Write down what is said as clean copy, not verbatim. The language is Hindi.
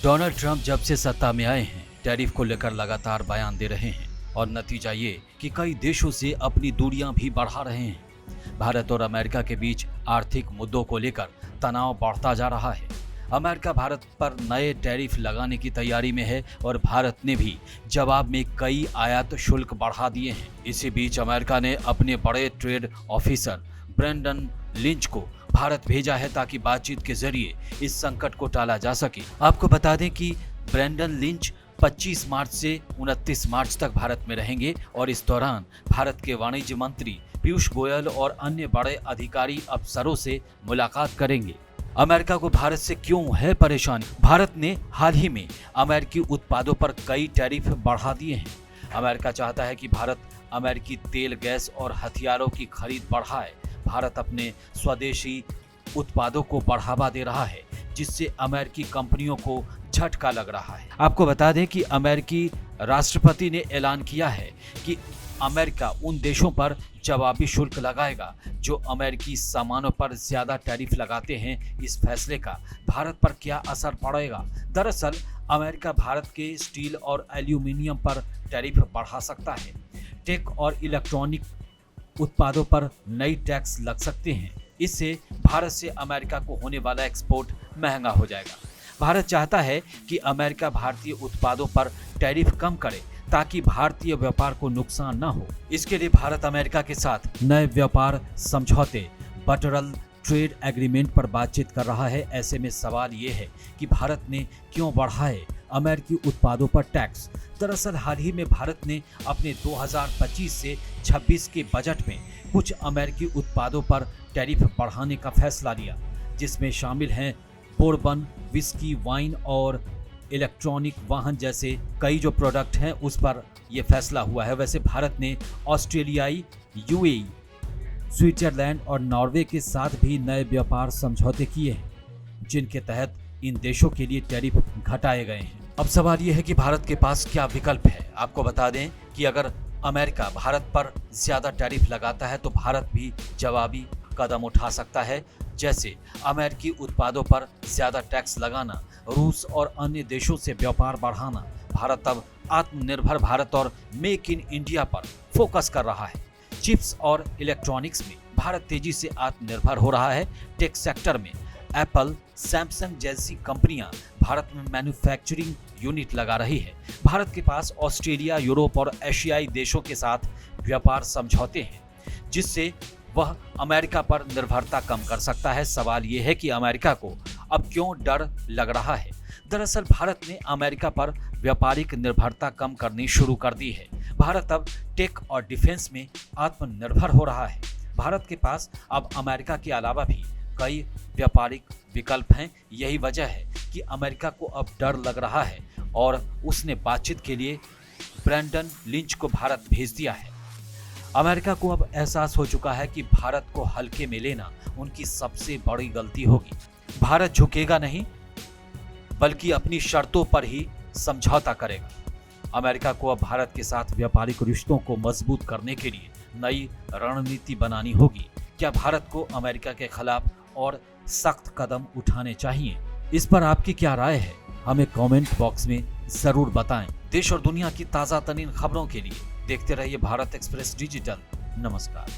डोनाल्ड ट्रंप जब से सत्ता में आए हैं, टैरिफ को लेकर लगातार बयान दे रहे हैं और नतीजा ये कि कई देशों से अपनी दूरियां भी बढ़ा रहे हैं। भारत और अमेरिका के बीच आर्थिक मुद्दों को लेकर तनाव बढ़ता जा रहा है। अमेरिका भारत पर नए टैरिफ लगाने की तैयारी में है और भारत ने भी जवाब में कई आयात शुल्क बढ़ा दिए हैं। इसी बीच अमेरिका ने अपने बड़े ट्रेड ऑफिसर ब्रेंडन लिंच को भारत भेजा है ताकि बातचीत के जरिए इस संकट को टाला जा सके। आपको बता दें कि ब्रेंडन लिंच 25 मार्च से 29 मार्च तक भारत में रहेंगे और इस दौरान भारत के वाणिज्य मंत्री पीयूष गोयल और अन्य बड़े अधिकारी अफसरों से मुलाकात करेंगे। अमेरिका को भारत से क्यों है परेशानी? भारत ने हाल ही में अमेरिकी उत्पादों पर कई टैरिफ बढ़ा दिए हैं। अमेरिका चाहता है कि भारत अमेरिकी तेल, गैस और हथियारों की खरीद बढ़ाए। भारत अपने स्वदेशी उत्पादों को बढ़ावा दे रहा है, जिससे अमेरिकी कंपनियों को झटका लग रहा है। आपको बता दें कि अमेरिकी राष्ट्रपति ने ऐलान किया है कि अमेरिका उन देशों पर जवाबी शुल्क लगाएगा जो अमेरिकी सामानों पर ज्यादा टैरिफ लगाते हैं। इस फैसले का भारत पर क्या असर पड़ेगा? दरअसल अमेरिका भारत के स्टील और एल्यूमिनियम पर टैरिफ बढ़ा सकता है। टेक और इलेक्ट्रॉनिक उत्पादों पर नई टैक्स लग सकते हैं। इससे भारत से अमेरिका को होने वाला एक्सपोर्ट महंगा हो जाएगा। भारत चाहता है कि अमेरिका भारतीय उत्पादों पर टैरिफ कम करे ताकि भारतीय व्यापार को नुकसान न हो। इसके लिए भारत अमेरिका के साथ नए व्यापार समझौते बिलैटरल ट्रेड एग्रीमेंट पर बातचीत कर रहा है। ऐसे में सवाल ये है कि भारत ने क्यों बढ़ाए अमेरिकी उत्पादों पर टैक्स? दरअसल हाल ही में भारत ने अपने 2025 से 26 के बजट में कुछ अमेरिकी उत्पादों पर टैरिफ बढ़ाने का फैसला लिया, जिसमें शामिल हैं बोर्बन, विस्की, वाइन और इलेक्ट्रॉनिक वाहन जैसे कई जो प्रोडक्ट हैं उस पर यह फैसला हुआ है। वैसे भारत ने ऑस्ट्रेलियाई, यूएई, स्विट्जरलैंड और नॉर्वे के साथ भी नए व्यापार समझौते किए हैं, जिनके तहत इन देशों के लिए टैरिफ घटाए गए हैं। अब सवाल यह है कि भारत के पास क्या विकल्प है। आपको बता दें कि अगर अमेरिका भारत पर ज्यादा टैरिफ लगाता है तो भारत भी जवाबी कदम उठा सकता है, जैसे अमेरिकी उत्पादों पर ज्यादा टैक्स लगाना, रूस और अन्य देशों से व्यापार बढ़ाना। भारत अब आत्मनिर्भर भारत और मेक इन इंडिया पर फोकस कर रहा है। चिप्स और इलेक्ट्रॉनिक्स में भारत तेजी से आत्मनिर्भर हो रहा है। टेक सेक्टर में एप्पल, सैमसंग जैसी कंपनियां भारत में मैन्युफैक्चरिंग यूनिट लगा रही है। भारत के पास ऑस्ट्रेलिया, यूरोप और एशियाई देशों के साथ व्यापार समझौते हैं, जिससे वह अमेरिका पर निर्भरता कम कर सकता है। सवाल यह है कि अमेरिका को अब क्यों डर लग रहा है? दरअसल भारत ने अमेरिका पर व्यापारिक निर्भरता कम करनी शुरू कर दी है। भारत अब टेक और डिफेंस में आत्मनिर्भर हो रहा है। भारत के पास अब अमेरिका के अलावा भी कई व्यापारिक विकल्प हैं। यही वजह है कि अमेरिका को अब डर लग रहा है और उसने बातचीत के लिए ब्रेंडन लिंच को भारत भेज दिया है। अमेरिका को अब एहसास हो चुका है कि भारत को हल्के में लेना उनकी सबसे बड़ी गलती होगी। भारत झुकेगा नहीं, बल्कि अपनी शर्तों पर ही समझौता करेगा। अमेरिका को अब भारत के साथ व्यापारिक रिश्तों को मजबूत करने के लिए नई रणनीति बनानी होगी। क्या भारत को अमेरिका के खिलाफ और सख्त कदम उठाने चाहिए? इस पर आपकी क्या राय है? हमें कमेंट बॉक्स में जरूर बताएं। देश और दुनिया की ताजा तरीन खबरों के लिए देखते रहिए भारत एक्सप्रेस डिजिटल। नमस्कार।